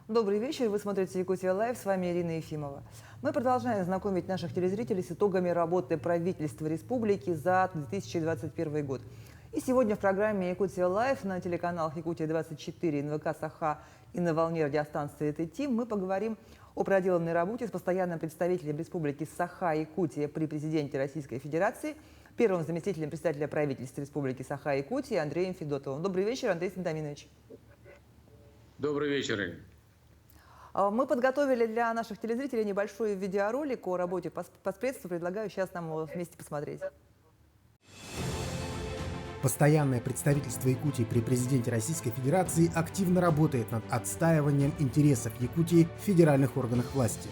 Добрый вечер, вы смотрите Якутия Лайв, с вами Ирина Ефимова. Мы продолжаем знакомить наших телезрителей с итогами работы правительства республики за 2021 год. И сегодня в программе Якутия Лайв на телеканалах Якутия-24, НВК Саха и на волне радиостанции ТТ мы поговорим о проделанной работе с постоянным представителем республики Саха-Якутия при президенте Российской Федерации, первым заместителем председателя правительства республики Саха-Якутия Андреем Федотовым. Добрый вечер, Андрей Сентаминович. Добрый вечер, Ирина. Мы подготовили для наших телезрителей небольшой видеоролик о работе Поспредства. Предлагаю сейчас нам его вместе посмотреть. Постоянное представительство Якутии при президенте Российской Федерации активно работает над отстаиванием интересов Якутии в федеральных органах власти.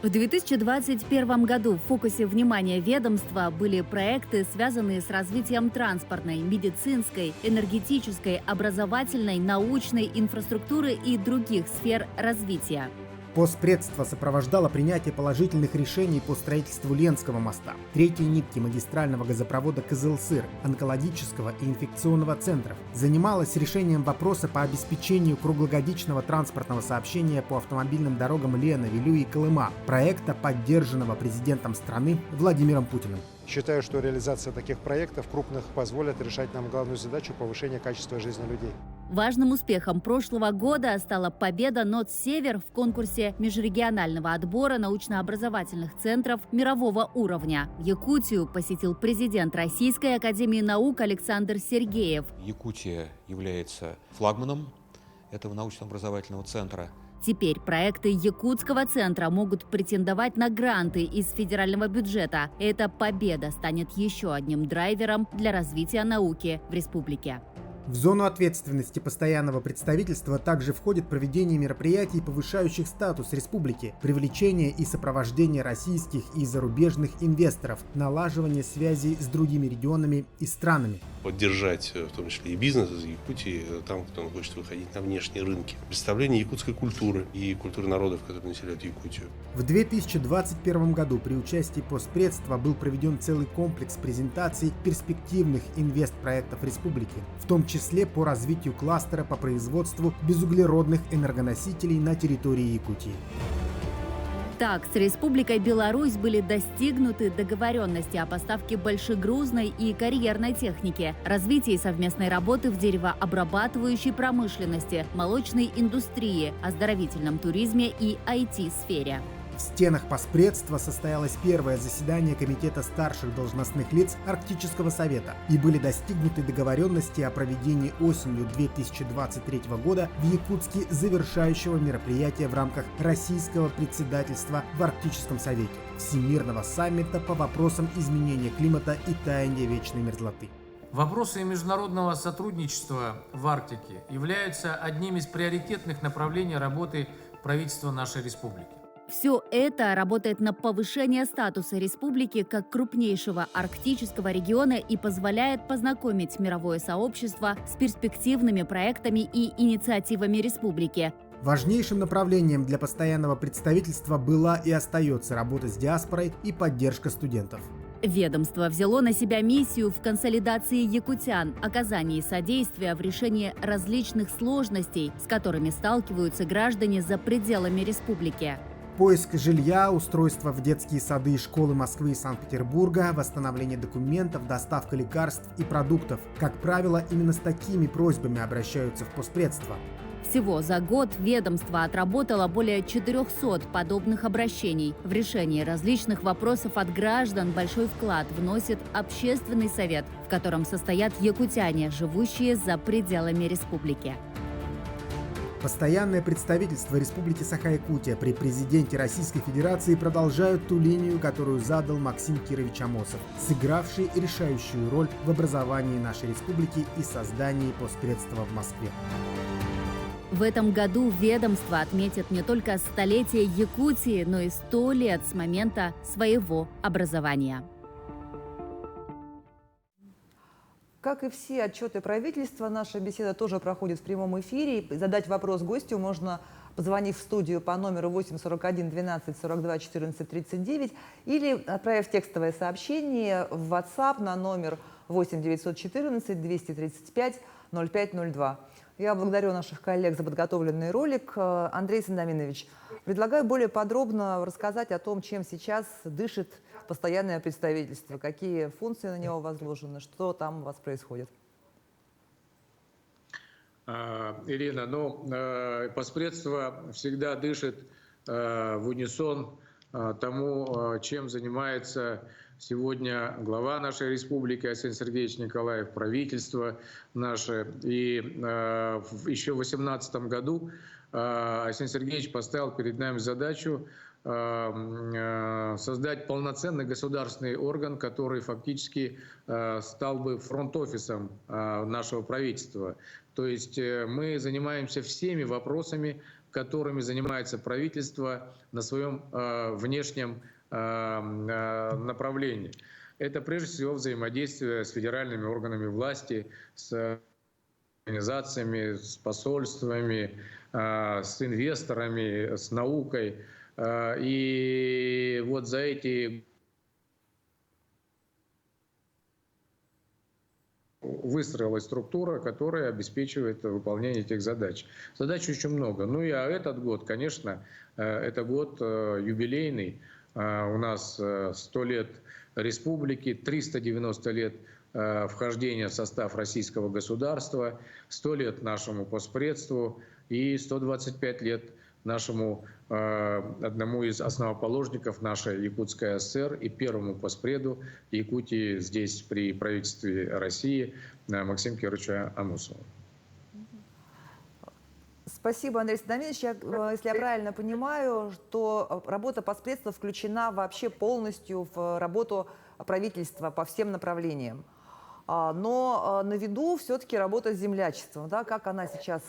В 2021 году в фокусе внимания ведомства были проекты, связанные с развитием транспортной, медицинской, энергетической, образовательной, научной инфраструктуры и других сфер развития. Поспредство сопровождало принятие положительных решений по строительству Ленского моста, третьей нитки магистрального газопровода Кызылсыр, онкологического и инфекционного центров. Занималось решением вопроса по обеспечению круглогодичного транспортного сообщения по автомобильным дорогам Лена, Вилю и Колыма, проекта, поддержанного президентом страны Владимиром Путиным. Считаю, что реализация таких проектов крупных позволит решать нам главную задачу повышения качества жизни людей. Важным успехом прошлого года стала победа НОТ «Север» в конкурсе межрегионального отбора научно-образовательных центров мирового уровня. Якутию посетил президент Российской академии наук Александр Сергеев. Якутия является флагманом этого научно-образовательного центра. Теперь проекты Якутского центра могут претендовать на гранты из федерального бюджета. Эта победа станет еще одним драйвером для развития науки в республике. В зону ответственности постоянного представительства также входит проведение мероприятий, повышающих статус республики, привлечение и сопровождение российских и зарубежных инвесторов, налаживание связей с другими регионами и странами. Поддержать в том числе и бизнес из Якутии, там, кто хочет выходить на внешние рынки. Представление якутской культуры и культуры народов, которые населяют Якутию. В 2021 году при участии Поспредства был проведен целый комплекс презентаций перспективных инвестпроектов республики, в том числе по развитию кластера по производству безуглеродных энергоносителей на территории Якутии. Так, с Республикой Беларусь были достигнуты договоренности о поставке большегрузной и карьерной техники, развитии совместной работы в деревообрабатывающей промышленности, молочной индустрии, оздоровительном туризме и IT-сфере. В стенах Поспредства состоялось первое заседание Комитета старших должностных лиц Арктического совета и были достигнуты договоренности о проведении осенью 2023 года в Якутске завершающего мероприятия в рамках российского председательства в Арктическом совете Всемирного саммита по вопросам изменения климата и таяния вечной мерзлоты. Вопросы международного сотрудничества в Арктике являются одним из приоритетных направлений работы правительства нашей республики. Все это работает на повышение статуса республики как крупнейшего арктического региона и позволяет познакомить мировое сообщество с перспективными проектами и инициативами республики. Важнейшим направлением для постоянного представительства была и остается работа с диаспорой и поддержка студентов. Ведомство взяло на себя миссию в консолидации якутян, оказании содействия в решении различных сложностей, с которыми сталкиваются граждане за пределами республики. Поиск жилья, устройство в детские сады и школы Москвы и Санкт-Петербурга, восстановление документов, доставка лекарств и продуктов. Как правило, именно с такими просьбами обращаются в Поспредство. Всего за год ведомство отработало более 400 подобных обращений. В решении различных вопросов от граждан большой вклад вносит Общественный совет, в котором состоят якутяне, живущие за пределами республики. Постоянное представительство Республики Саха-Якутия при президенте Российской Федерации продолжают ту линию, которую задал Максим Кирович Амосов, сыгравший решающую роль в образовании нашей республики и создании Поспредства в Москве. В этом году ведомство отметит не только столетие Якутии, но и 100 лет с момента своего образования. Как и все отчеты правительства, наша беседа тоже проходит в прямом эфире. Задать вопрос гостю можно, позвонив в студию по номеру 841 12 42 14 39 или отправив текстовое сообщение в WhatsApp на номер 8 914 235 0502. Я благодарю наших коллег за подготовленный ролик. Андрей Сандаминович, предлагаю более подробно рассказать о том, чем сейчас дышит постоянное представительство, какие функции на него возложены, что там у вас происходит. Ирина, постпредство всегда дышит в унисон тому, чем занимается сегодня глава нашей республики Арсений Сергеевич Николаев, правительство наше. И еще в 2018 году Арсений Сергеевич поставил перед нами задачу создать полноценный государственный орган, который фактически стал бы фронт-офисом нашего правительства. То есть мы занимаемся всеми вопросами, которыми занимается правительство на своем внешнем направлении. Это прежде всего взаимодействие с федеральными органами власти, с организациями, с посольствами, с инвесторами, с наукой. И вот за эти выстроилась структура, которая обеспечивает выполнение этих задач. Задач очень много. Ну и этот год, конечно, это год юбилейный. У нас 100 лет республики, 390 лет вхождения в состав российского государства, 100 лет нашему постпредству и 125 лет нашему одному из основоположников нашей Якутской ССР и первому постпреду Якутии здесь при правительстве России Максиму Кировичу Амусову. Спасибо, Андрей Сандаминович. Если я правильно понимаю, что работа постпредства включена вообще полностью в работу правительства по всем направлениям. Но на виду все-таки работа с землячеством. Да? Как она сейчас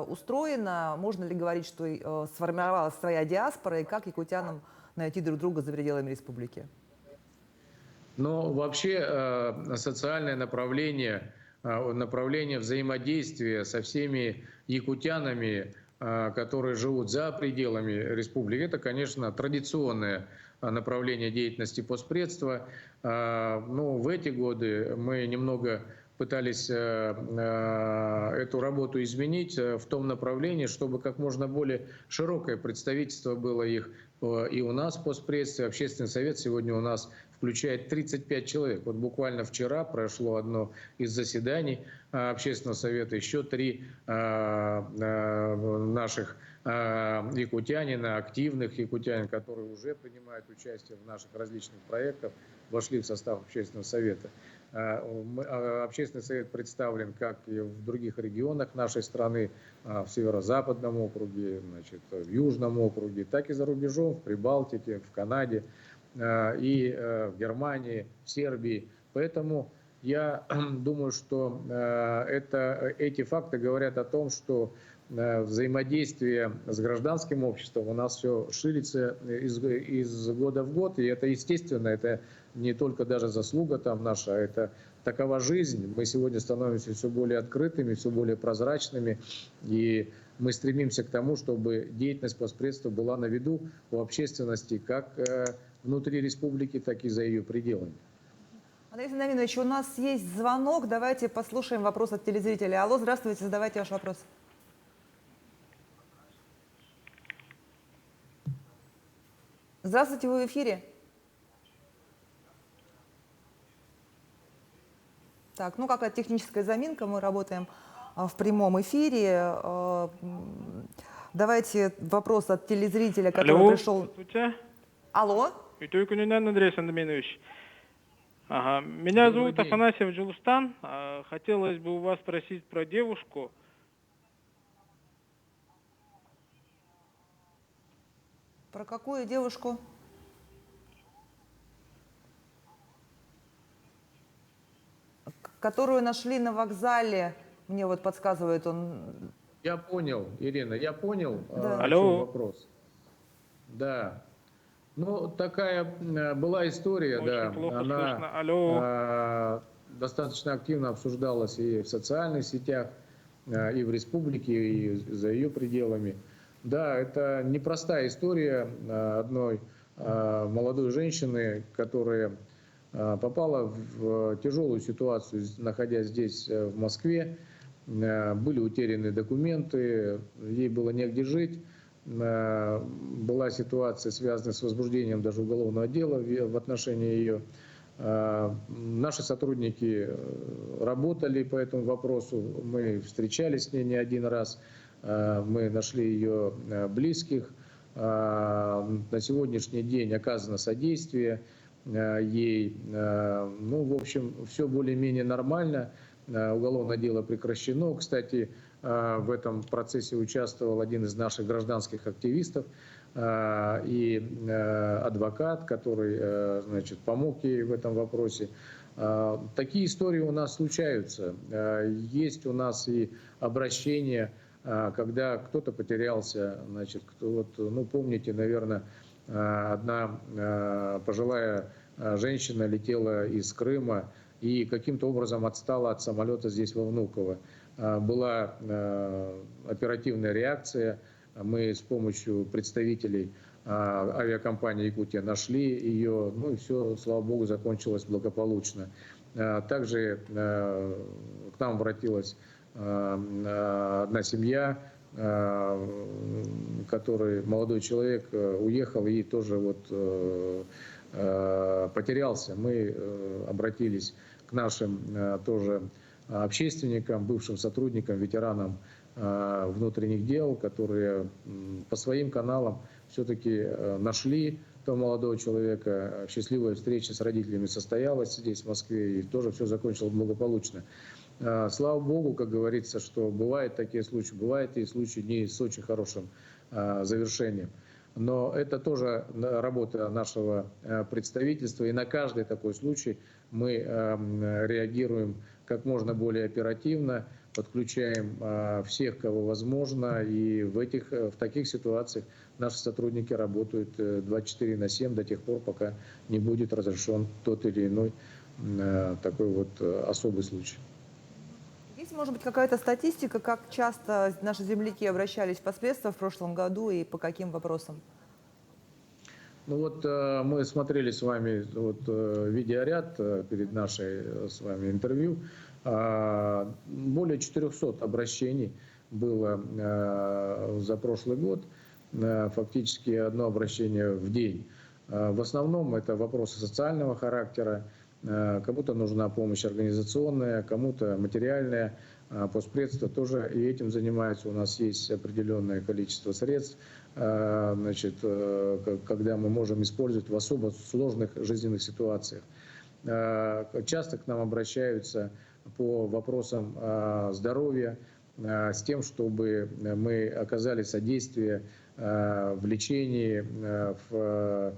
устроена? Можно ли говорить, что сформировалась своя диаспора? И как якутянам найти друг друга за пределами республики? Но вообще социальное направление взаимодействия со всеми якутянами, которые живут за пределами республики, это, конечно, традиционное направление деятельности постпредства. Но в эти годы мы немного пытались эту работу изменить в том направлении, чтобы как можно более широкое представительство было их и у нас в постпредстве. Общественный совет сегодня у нас включает 35 человек. Вот буквально вчера прошло одно из заседаний общественного совета, еще 3 наших якутянина, активных якутянин, которые уже принимают участие в наших различных проектах, вошли в состав общественного совета. Общественный совет представлен как и в других регионах нашей страны, в Северо-Западном округе, значит, в Южном округе, так и за рубежом, в Прибалтике, в Канаде и в Германии, в Сербии. Поэтому я думаю, что эти факты говорят о том, что взаимодействие с гражданским обществом у нас все ширится из года в год, и это естественно, это не только даже заслуга там наша, это такова жизнь. Мы сегодня становимся все более открытыми, все более прозрачными, и мы стремимся к тому, чтобы деятельность постпредства была на виду у общественности как внутри республики, так и за ее пределами. Андрей Сандаминович, у нас есть звонок, давайте послушаем вопрос от телезрителя. Алло, здравствуйте, задавайте ваш вопрос. Здравствуйте, вы в эфире. Так, ну какая-то техническая заминка, мы работаем в прямом эфире. Давайте вопрос от телезрителя, который пришел. Здравствуйте. Алло. Андрей Сандаминович. Ага. Меня зовут Афанасьев Джулустан. Хотелось бы у вас спросить про девушку. Про какую девушку? Которую нашли на вокзале, мне вот подсказывает он. Я понял, Ирина, я понял, да. О чем вопрос. Да. Ну, такая была история, очень да. Она достаточно активно обсуждалась и в социальных сетях, и в республике, и за ее пределами. Да, это непростая история одной молодой женщины, которая попала в тяжелую ситуацию, находясь здесь, в Москве. Были утеряны документы, ей было негде жить. Была ситуация, связанная с возбуждением даже уголовного дела в отношении ее. Наши сотрудники работали по этому вопросу, мы встречались с ней не один раз, мы нашли ее близких. На сегодняшний день оказано содействие ей. Ну, в общем, все более-менее нормально. Уголовное дело прекращено. Кстати, в этом процессе участвовал один из наших гражданских активистов и адвокат, который, значит, помог ей в этом вопросе. Такие истории у нас случаются. Есть у нас и обращения, когда кто-то потерялся. Значит, ну, помните, наверное, одна пожилая женщина летела из Крыма и каким-то образом отстала от самолета здесь во Внуково. Была оперативная реакция. Мы с помощью представителей авиакомпании «Якутия» нашли ее. Ну и все, слава богу, закончилось благополучно. Также к нам обратилась одна семья, который молодой человек уехал и тоже вот потерялся. Мы обратились к нашим тоже общественникам, бывшим сотрудникам, ветеранам внутренних дел, которые по своим каналам все-таки нашли того молодого человека. Счастливая встреча с родителями состоялась здесь, в Москве, и тоже все закончилось благополучно. Слава богу, как говорится, что бывают такие случаи, бывают и случаи не с очень хорошим завершением. Но это тоже работа нашего представительства, и на каждый такой случай мы реагируем как можно более оперативно, подключаем всех, кого возможно, и в таких ситуациях наши сотрудники работают 24/7 до тех пор, пока не будет разрешен тот или иной такой вот особый случай. Есть, может быть, какая-то статистика, как часто наши земляки обращались в последствия в прошлом году и по каким вопросам? Ну вот мы смотрели с вами вот видеоряд перед нашей с вами интервью. Более 400 обращений было за прошлый год, фактически одно обращение в день. В основном это вопросы социального характера. Кому-то нужна помощь организационная, кому-то материальная. Постпредство тоже и этим занимается. У нас есть определенное количество средств, значит, когда мы можем использовать в особо сложных жизненных ситуациях. Часто к нам обращаются по вопросам здоровья, с тем, чтобы мы оказали содействие в лечении, в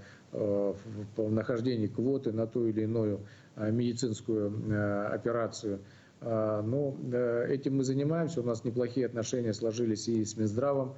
нахождении квоты на ту или иную медицинскую операцию. Но этим мы занимаемся. У нас неплохие отношения сложились и с Минздравом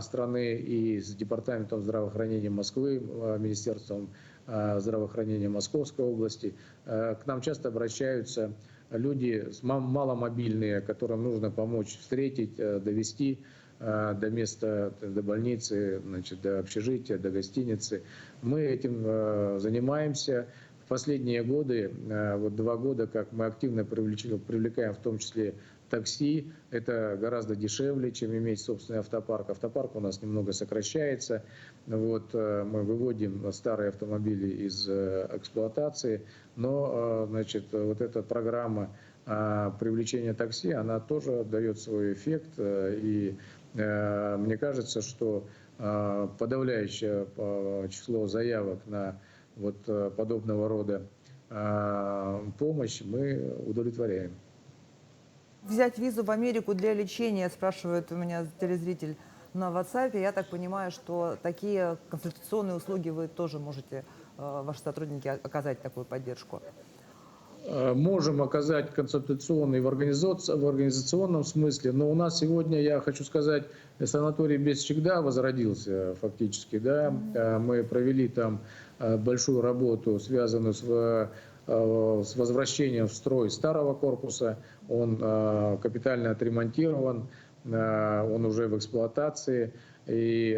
страны, и с Департаментом здравоохранения Москвы, Министерством здравоохранения Московской области. К нам часто обращаются люди маломобильные, которым нужно помочь встретить, довести до места, до больницы, значит, до общежития, до гостиницы. Мы этим занимаемся. В последние годы, вот 2 года, как мы активно привлекаем в том числе такси, это гораздо дешевле, чем иметь собственный автопарк. Автопарк у нас немного сокращается. Вот, мы выводим старые автомобили из эксплуатации, но, значит, вот эта программа привлечения такси, она тоже дает свой эффект. И мне кажется, что подавляющее число заявок на вот подобного рода помощь мы удовлетворяем. Взять визу в Америку для лечения, спрашивает у меня телезритель на WhatsApp. Я так понимаю, что такие консультационные услуги вы тоже можете, ваши сотрудники, оказать такую поддержку. Можем оказать консультационные в организационном смысле, но у нас сегодня, я хочу сказать, санаторий Бесчегда возродился фактически. Да? Мы провели там большую работу, связанную с возвращением в строй старого корпуса. Он капитально отремонтирован, он уже в эксплуатации. И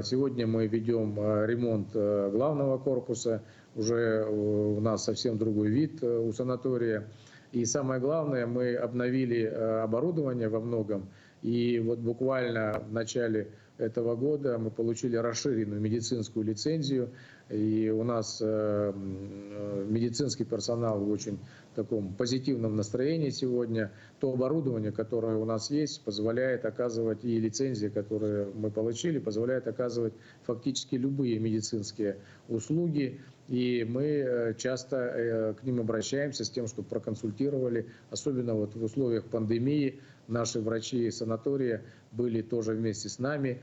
сегодня мы ведем ремонт главного корпуса. уже у нас совсем другой вид у санатория. И самое главное, мы обновили оборудование во многом. И вот буквально в начале этого года мы получили расширенную медицинскую лицензию. И у нас медицинский персонал в очень таком позитивном настроении сегодня. То оборудование, которое у нас есть, позволяет оказывать, и лицензии, которые мы получили, позволяет оказывать фактически любые медицинские услуги. И мы часто к ним обращаемся с тем, чтобы проконсультировали, особенно вот в условиях пандемии. Наши врачи санатория были тоже вместе с нами,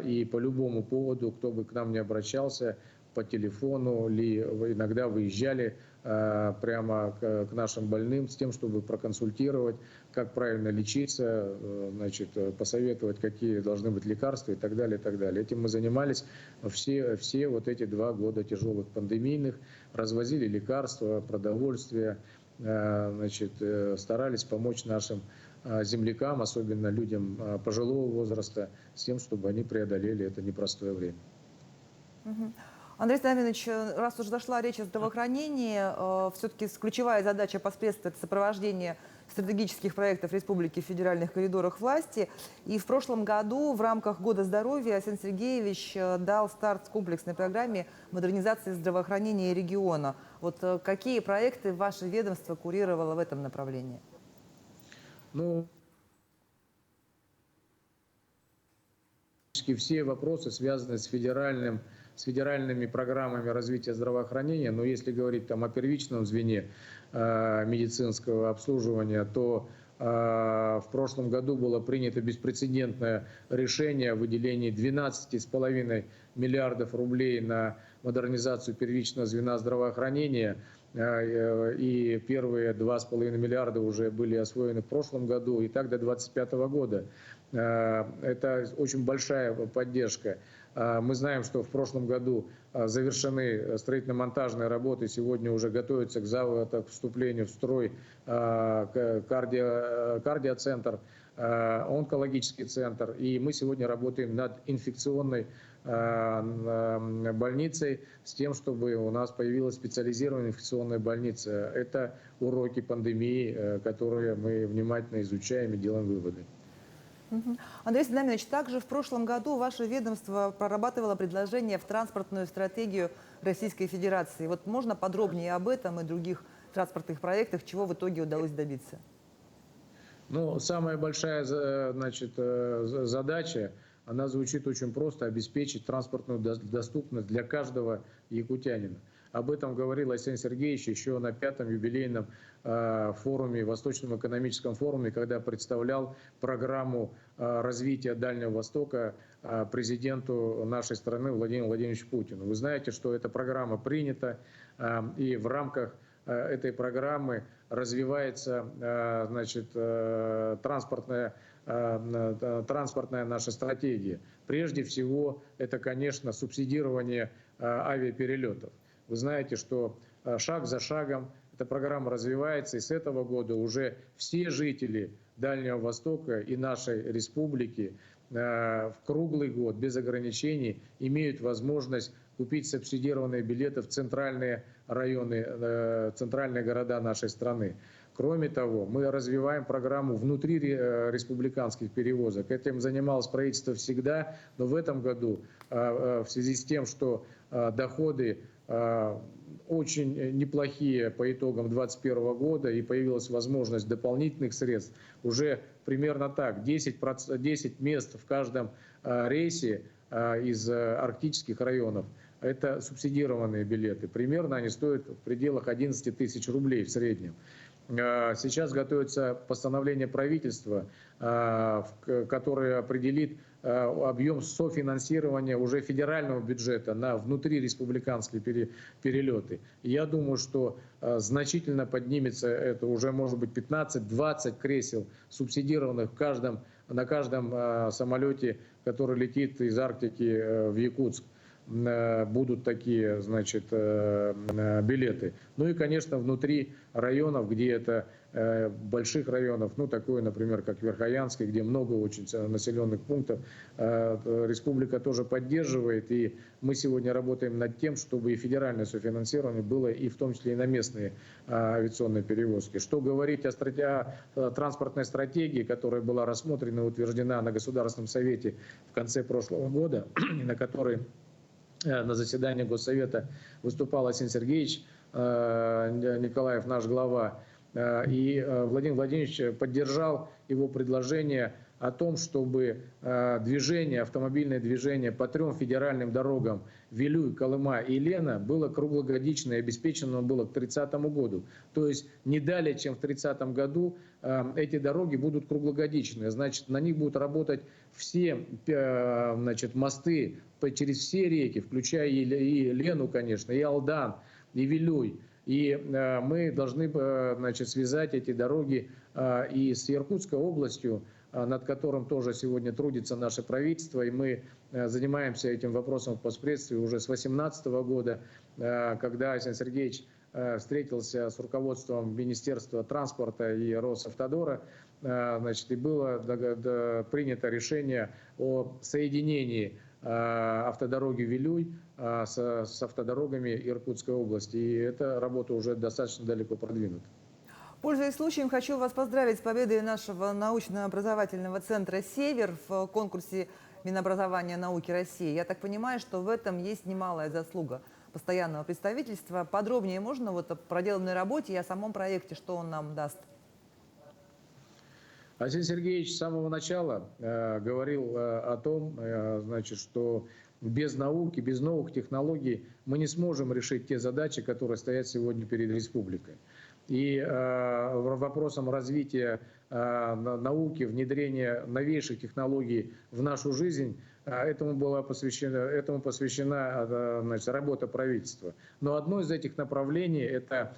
и по любому поводу, кто бы к нам не обращался, по телефону, ли иногда выезжали прямо к нашим больным с тем, чтобы проконсультировать, как правильно лечиться, значит, посоветовать, какие должны быть лекарства и так далее, и так далее. Этим мы занимались все вот эти 2 года тяжелых пандемийных, развозили лекарства, продовольствие, значит, старались помочь нашим землякам, особенно людям пожилого возраста, с тем, чтобы они преодолели это непростое время. Андрей Станович, раз уже зашла речь о здравоохранении, все-таки ключевая задача постпредства – это сопровождение стратегических проектов республики в федеральных коридорах власти. И в прошлом году в рамках Года здоровья Арсений Сергеевич дал старт комплексной программе модернизации здравоохранения региона. Вот какие проекты ваше ведомство курировало в этом направлении? Ну, все вопросы связаны с федеральными программами развития здравоохранения, но если говорить там о первичном звене медицинского обслуживания, то в прошлом году было принято беспрецедентное решение о выделении 12,5 миллиардов рублей на модернизацию первичного звена здравоохранения. И первые 2,5 миллиарда уже были освоены в прошлом году, и так до 2025 года. Это очень большая поддержка. Мы знаем, что в прошлом году завершены строительно-монтажные работы, сегодня уже готовится к вступлению в строй кардиоцентр, онкологический центр. И мы сегодня работаем над инфекционной больницей с тем, чтобы у нас появилась специализированная инфекционная больница. Это уроки пандемии, которые мы внимательно изучаем и делаем выводы. Андрей Станович, также в прошлом году ваше ведомство прорабатывало предложение в транспортную стратегию Российской Федерации. Вот можно подробнее об этом и других транспортных проектах, чего в итоге удалось добиться? Ну, самая большая, значит, задача, она звучит очень просто: обеспечить транспортную доступность для каждого якутянина. Об этом говорил Арсений Сергеевич еще на 5-м юбилейном форуме, Восточном экономическом форуме, когда представлял программу развития Дальнего Востока президенту нашей страны Владимиру Владимировичу Путину. Вы знаете, что эта программа принята, и в рамках этой программы развивается, значит, транспортная наша стратегия. Прежде всего, это, конечно, субсидирование авиаперелетов. Вы знаете, что шаг за шагом эта программа развивается, и с этого года уже все жители Дальнего Востока и нашей республики в круглый год, без ограничений, имеют возможность купить субсидированные билеты в центральные районы, центральные города нашей страны. Кроме того, мы развиваем программу внутри республиканских перевозок. Этим занималось правительство всегда, но в этом году в связи с тем, что доходы очень неплохие по итогам 2021 года и появилась возможность дополнительных средств, уже примерно так, 10 мест в каждом рейсе из арктических районов. Это субсидированные билеты. Примерно они стоят в пределах 11 тысяч рублей в среднем. Сейчас готовится постановление правительства, которое определит объем софинансирования уже федерального бюджета на внутриреспубликанские перелеты. Я думаю, что значительно поднимется это, уже может быть 15-20 кресел субсидированных на каждом самолете, который летит из Арктики в Якутск. Будут такие, значит, билеты. Ну и, конечно, внутри районов, где это больших районов, ну, такое, например, как Верхоянский, где много очень населенных пунктов, республика тоже поддерживает, и мы сегодня работаем над тем, чтобы и федеральное софинансирование было, и в том числе и на местные авиационные перевозки. Что говорить о транспортной стратегии, которая была рассмотрена и утверждена на Государственном совете в конце прошлого года, на которой на заседании Госсовета выступал Арсений Сергеевич Николаев, наш глава, и Владимир Владимирович поддержал его предложение о том, чтобы автомобильное движение по 3 федеральным дорогам Вилюй, Колыма и Лена было круглогодичное и обеспечено было к 30 году. То есть не далее, чем в 30 году эти дороги будут круглогодичные. Значит, на них будут работать все мосты через все реки, включая и Лену, конечно, и Алдан, и Вилюй. И мы должны связать эти дороги и с Иркутской областью, над которым тоже сегодня трудится наше правительство. И мы занимаемся этим вопросом впоследствии уже с 2018 года, когда Арсений Сергеевич встретился с руководством Министерства транспорта и Росавтодора, и было принято решение о соединении автодороги Вилюй с автодорогами Иркутской области. И эта работа уже достаточно далеко продвинута. Пользуясь случаем, хочу вас поздравить с победой нашего научно-образовательного центра «Север» в конкурсе Минобразования и науки России. Я так понимаю, что в этом есть немалая заслуга постоянного представительства. Подробнее можно о проделанной работе и о самом проекте, что он нам даст? Арсений Сергеевич с самого начала говорил о том, что без науки, без новых технологий мы не сможем решить те задачи, которые стоят сегодня перед республикой. И вопросам развития науки, внедрения новейших технологий в нашу жизнь, этому посвящена работа правительства. Но одно из этих направлений – это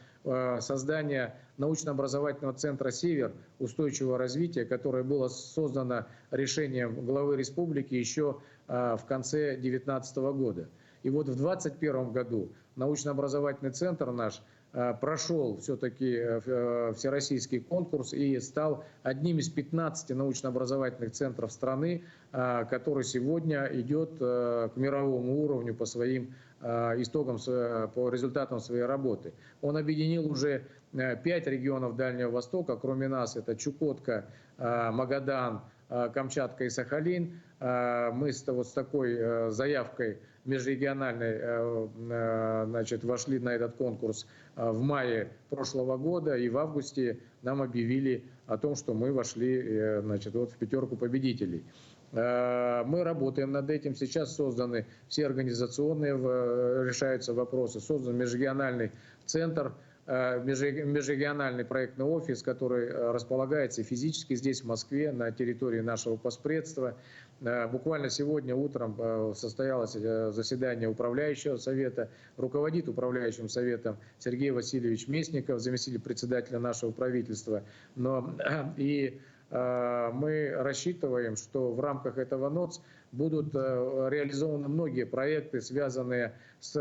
создание научно-образовательного центра «Север» устойчивого развития, которое было создано решением главы республики еще в конце 2019 года. И вот в 2021 году научно-образовательный центр наш прошел все-таки всероссийский конкурс и стал одним из 15 научно-образовательных центров страны, который сегодня идет к мировому уровню по своим итогам, по результатам своей работы. Он объединил уже 5 регионов Дальнего Востока, кроме нас это Чукотка, Магадан, Камчатка и Сахалин. Мы с такой заявкой межрегиональной вошли на этот конкурс в мае прошлого года, и в августе нам объявили о том, что мы вошли в 5 победителей. Мы работаем над этим. Сейчас созданы все организационные, решаются вопросы. Создан межрегиональный центр, межрегиональный проектный офис, который располагается физически здесь, в Москве, на территории нашего постпредства. Буквально сегодня утром состоялось заседание управляющего совета. Руководит управляющим советом Сергей Васильевич Местников, заместитель председателя нашего правительства. Мы рассчитываем, что в рамках этого НОЦ будут реализованы многие проекты, связанные с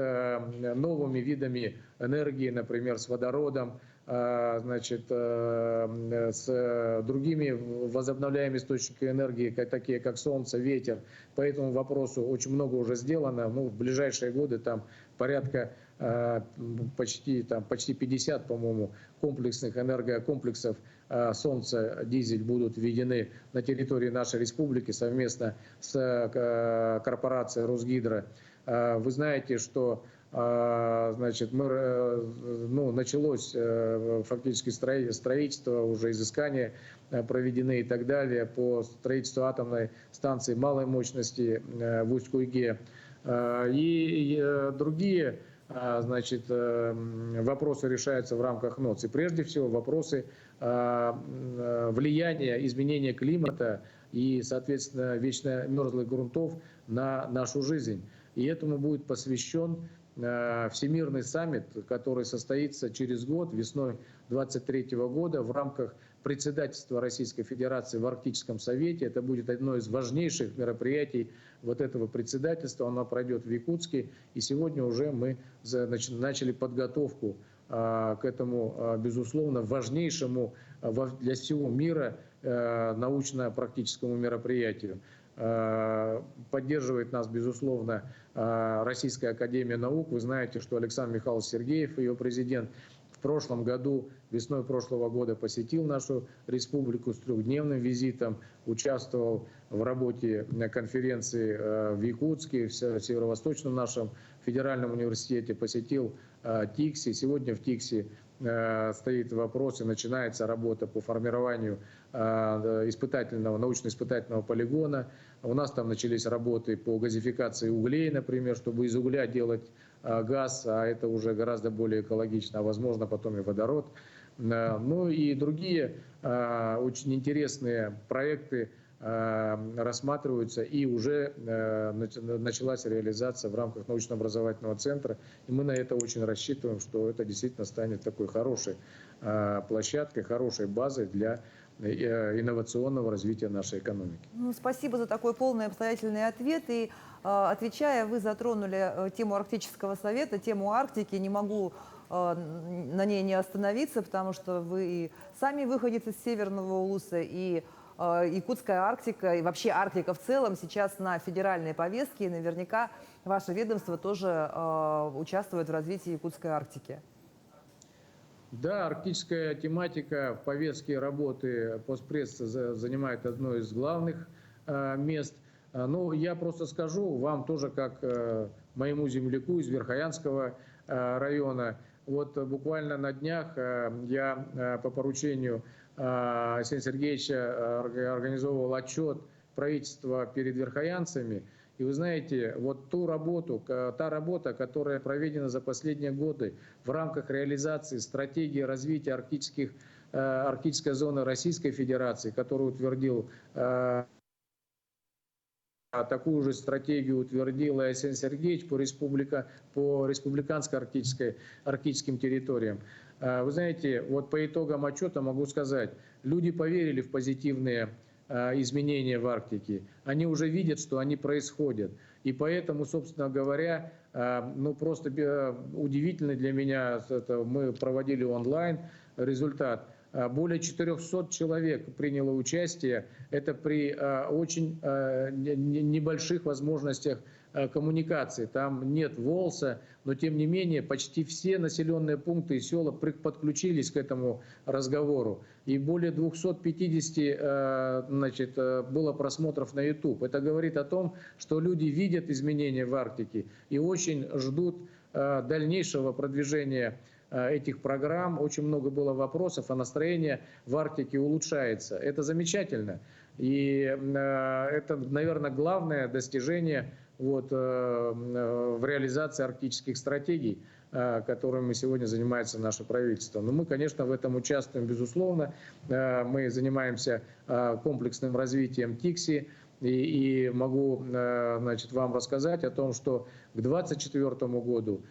новыми видами энергии, например, с водородом, с другими возобновляемыми источниками энергии, такие как солнце, ветер. По этому вопросу очень много уже сделано. В ближайшие годы там порядка почти 50, по-моему, комплексных энергокомплексов солнце, дизель будут введены на территории нашей республики совместно с корпорацией Росгидро. Вы знаете, что началось фактически строительство, уже изыскания проведены и так далее по строительству атомной станции малой мощности в Усть-Куйге. И другие вопросы решаются в рамках НОЦ. И прежде всего вопросы влияния, изменения климата и, соответственно, вечно мерзлых грунтов на нашу жизнь. И этому будет посвящен Всемирный саммит, который состоится через год, весной 2023 года, в рамках председательства Российской Федерации в Арктическом совете. Это будет одно из важнейших мероприятий этого председательства. Оно пройдет в Якутске. И сегодня уже мы начали подготовку к этому, безусловно, важнейшему для всего мира научно-практическому мероприятию. Поддерживает нас, безусловно, Российская академия наук. Вы знаете, что Александр Михайлович Сергеев, ее президент, в прошлом году, весной прошлого года посетил нашу республику с трехдневным визитом, участвовал в работе конференции в Якутске, в Северо-Восточном нашем федеральном университете, посетил ТИКСИ. Сегодня в ТИКСИ стоит вопрос и начинается работа по формированию научно-испытательного полигона. У нас там начались работы по газификации углей, например, чтобы из угля делать газ, а это уже гораздо более экологично, а возможно потом и водород. Ну и другие очень интересные проекты рассматриваются, и уже началась реализация в рамках научно-образовательного центра. И мы на это очень рассчитываем, что это действительно станет такой хорошей площадкой, хорошей базой для инновационного развития нашей экономики. Ну, спасибо за такой полный обстоятельный ответ. И отвечая, вы затронули тему Арктического совета, тему Арктики. Не могу на ней не остановиться, потому что вы сами выходец из Северного улуса, и Якутская Арктика, и вообще Арктика в целом сейчас на федеральной повестке, и наверняка ваше ведомство тоже участвует в развитии Якутской Арктики. Да, арктическая тематика в повестке работы Постпресс занимает одно из главных мест. Ну, я просто скажу вам тоже, как моему земляку из Верхоянского района. Вот буквально на днях я по поручению Арсения Сергеевича организовывал отчет правительства перед верхоянцами. И вы знаете, вот та работа, которая проведена за последние годы в рамках реализации стратегии развития арктической зоны Российской Федерации, которую утвердил, такую же стратегию утвердил и Арсений Сергеевич по республиканско-арктическим территориям. Вы знаете, вот по итогам отчета могу сказать, люди поверили в позитивные изменения в Арктике. Они уже видят, что они происходят. И поэтому, собственно говоря, ну просто удивительный для меня, мы проводили онлайн результат. Более 400 человек приняло участие. Это при очень небольших возможностях коммуникации. Там нет волса, но тем не менее почти все населенные пункты и села подключились к этому разговору. И более 250 было просмотров на YouTube. Это говорит о том, что люди видят изменения в Арктике и очень ждут дальнейшего продвижения этих программ. Очень много было вопросов, а настроение в Арктике улучшается. Это замечательно. И это, наверное, главное достижение в реализации арктических стратегий, которыми сегодня занимается наше правительство. Но мы, конечно, в этом участвуем, безусловно. Мы занимаемся комплексным развитием ТИКСИ. И могу вам рассказать о том, что к 2024 году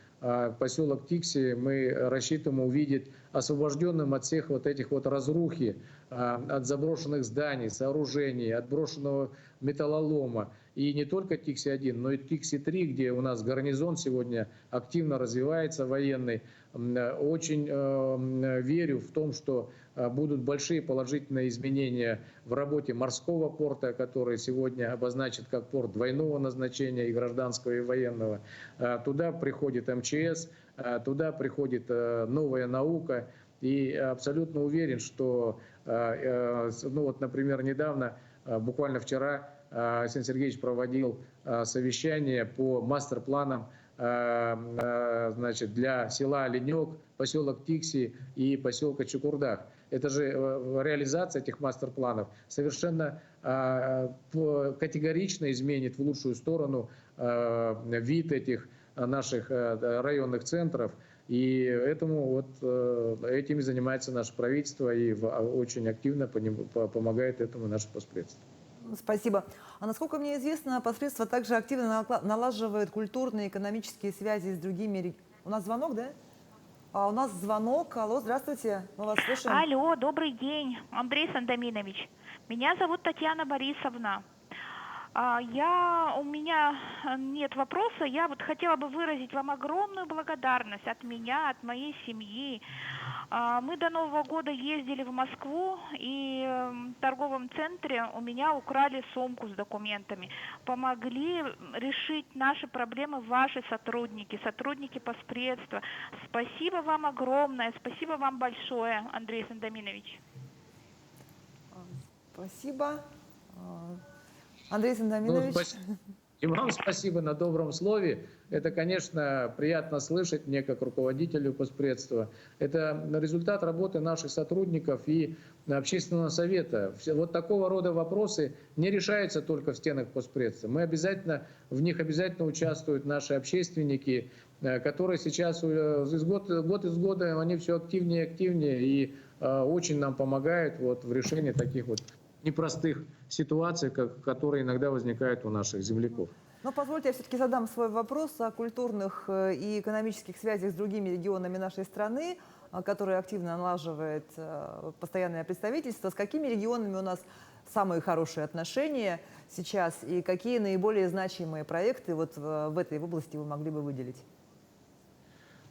поселок Тикси мы рассчитываем увидеть освобожденным от всех вот этих вот разрухи, от заброшенных зданий, сооружений, от брошенного металлолома. И не только Тикси-1, но и Тикси-3, где у нас гарнизон сегодня активно развивается военный. Очень верю в том, что будут большие положительные изменения в работе морского порта, который сегодня обозначен как порт двойного назначения, и гражданского, и военного. Туда приходит МЧС, туда приходит новая наука. И абсолютно уверен, что, например, недавно, буквально вчера, Арсений Сергеевич проводил совещание по мастер-планам для села Оленек, поселок Тикси и поселка Чукурдах. Это же реализация этих мастер-планов совершенно категорично изменит в лучшую сторону вид этих наших районных центров. И этим занимается наше правительство и очень активно помогает этому наше Постпредство. Спасибо. А насколько мне известно, Постпредство также активно налаживает культурные и экономические связи с другими... У нас звонок, да? У нас звонок. Алло, здравствуйте. Мы вас слушаем. Алло, добрый день, Андрей Сандаминович. Меня зовут Татьяна Борисовна. У меня нет вопроса. Я вот хотела бы выразить вам огромную благодарность от меня, от моей семьи. Мы до Нового года ездили в Москву, и в торговом центре у меня украли сумку с документами. Помогли решить наши проблемы ваши сотрудники Поспредства. Спасибо вам огромное, спасибо вам большое, Андрей Сандоминович. Спасибо. Андрей Сандоминович. И вам спасибо на добром слове. Это, конечно, приятно слышать мне, как руководителю Поспредства. Это результат работы наших сотрудников и общественного совета. Вот такого рода вопросы не решаются только в стенах Поспредства. В них обязательно участвуют наши общественники, которые сейчас год из года они все активнее и активнее и очень нам помогают вот в решении таких вот непростых ситуаций, которые иногда возникают у наших земляков. Но позвольте, я все-таки задам свой вопрос о культурных и экономических связях с другими регионами нашей страны, которые активно налаживает постоянное представительство. С какими регионами у нас самые хорошие отношения сейчас и какие наиболее значимые проекты вот в этой области вы могли бы выделить?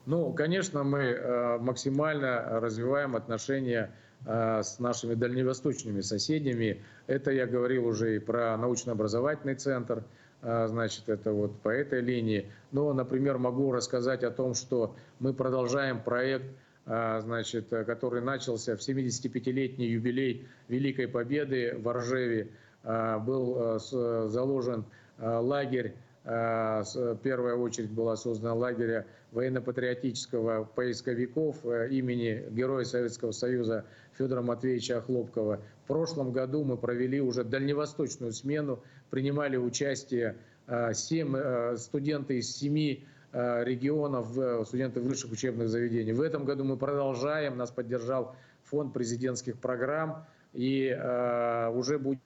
Ну, конечно, мы максимально развиваем отношения с нашими дальневосточными соседями. Это я говорил уже и про научно-образовательный центр, значит, это вот по этой линии. Но, например, могу рассказать о том, что мы продолжаем проект, значит, который начался в 75-летний юбилей Великой Победы в Ржеве. Был заложен лагерь, в первую очередь была создана лагеря военно-патриотического поисковиков имени Героя Советского Союза Федора Матвеевича Хлопкова. В прошлом году мы провели уже дальневосточную смену, принимали участие 7 студенты из 7 регионов, студенты высших учебных заведений. В этом году мы продолжаем, нас поддержал фонд президентских программ, и уже будет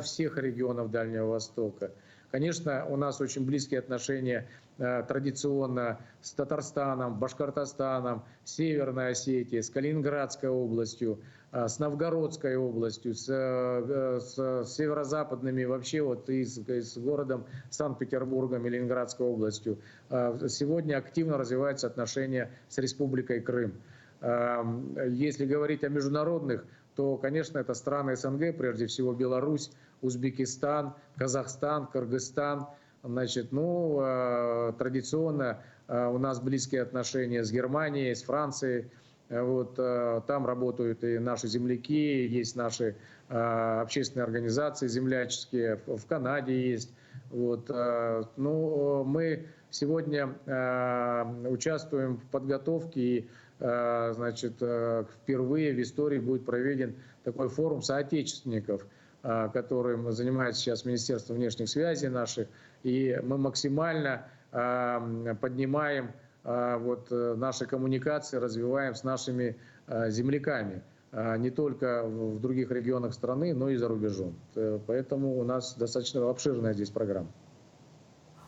всех регионов Дальнего Востока. Конечно, у нас очень близкие отношения традиционно с Татарстаном, Башкортостаном, Северной Осетией, с Калининградской областью, с Новгородской областью, с северо-западными, вообще вот и с городом Санкт-Петербургом и Ленинградской областью. Сегодня активно развиваются отношения с Республикой Крым. Если говорить о международных, то, конечно, это страны СНГ, прежде всего Беларусь, Узбекистан, Казахстан, Кыргызстан. Значит, традиционно у нас близкие отношения с Германией, с Францией. Вот, там работают и наши земляки, есть наши общественные организации земляческие, в Канаде есть. Вот, мы сегодня участвуем в подготовке и значит, впервые в истории будет проведен такой форум соотечественников, которым занимается сейчас Министерство внешних связей наших. И мы максимально поднимаем вот наши коммуникации, развиваем с нашими земляками. Не только в других регионах страны, но и за рубежом. Поэтому у нас достаточно обширная здесь программа.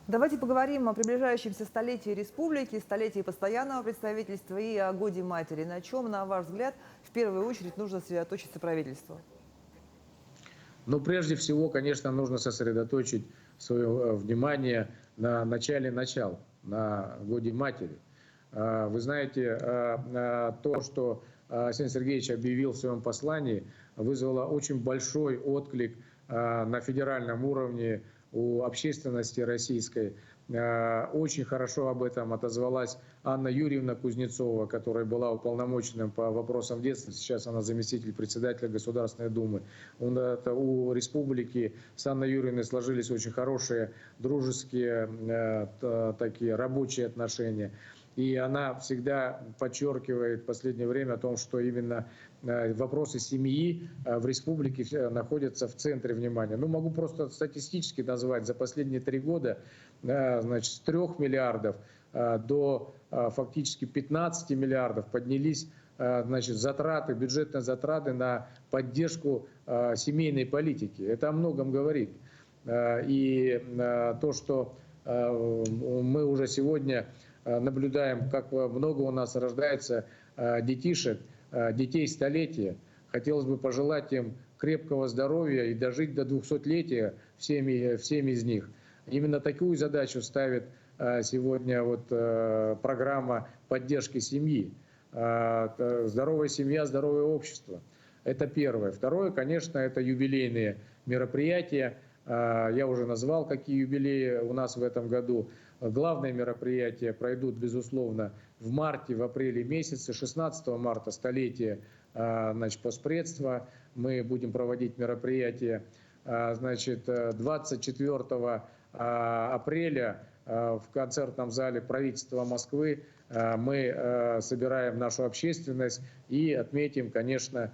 Давайте поговорим о приближающемся столетии республики, столетии постоянного представительства и о Годе Матери. На чем, на ваш взгляд, в первую очередь нужно сосредоточиться правительству? Ну, прежде всего, конечно, нужно сосредоточить свое внимание на начале начал, на Годе Матери. Вы знаете, то, что Арсений Сергеевич объявил в своем послании, вызвало очень большой отклик на федеральном уровне у общественности российской. Очень хорошо об этом отозвалась Анна Юрьевна Кузнецова, которая была уполномоченным по вопросам детства. Сейчас она заместитель председателя Государственной Думы. У республики с Анной Юрьевной сложились очень хорошие, дружеские, такие рабочие отношения. И она всегда подчеркивает в последнее время о том, что именно вопросы семьи в республике находятся в центре внимания. Ну, могу просто статистически назвать, за последние 3 года, значит, с 3 миллиардов до фактически 15 миллиардов поднялись, значит, затраты, бюджетные затраты на поддержку семейной политики. Это о многом говорит. И то, что мы уже сегодня наблюдаем, как много у нас рождается детишек, детей столетия. Хотелось бы пожелать им крепкого здоровья и дожить до 200-летия всеми из них. Именно такую задачу ставит сегодня программа поддержки семьи. Здоровая семья, здоровое общество. Это первое. Второе, конечно, это юбилейные мероприятия. Я уже назвал, какие юбилеи у нас в этом году. Главные мероприятия пройдут, безусловно, в марте, в апреле месяце. 16 марта столетие постпредства. Мы будем проводить мероприятие. 24 апреля в концертном зале правительства Москвы мы собираем нашу общественность и отметим, конечно,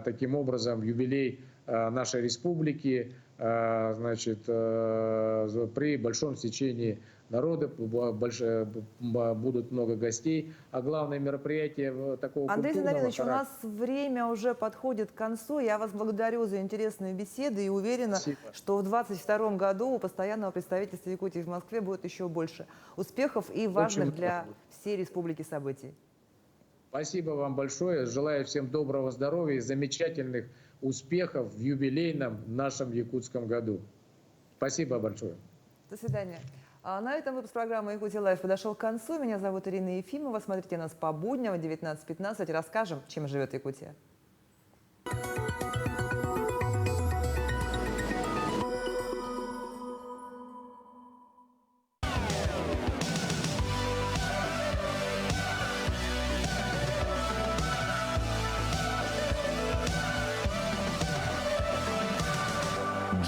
таким образом юбилей нашей республики. При большом стечении народа будут много гостей, а главное мероприятие такого Андрей культурного Зиновьевич, у нас время уже подходит к концу. Я вас благодарю за интересную беседу и уверена, что в 2022 году у постоянного представительства Якутии в Москве будет еще больше успехов и важных для всей республики событий. Спасибо вам большое. Желаю всем доброго здоровья и замечательных успехов в юбилейном нашем якутском году. Спасибо большое. До свидания. На этом выпуск программы «Якутия Лайв» подошел к концу. Меня зовут Ирина Ефимова. Смотрите нас по будням в 19:15. Расскажем, чем живет Якутия.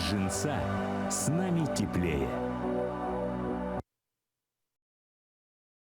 Джинса с нами теплее.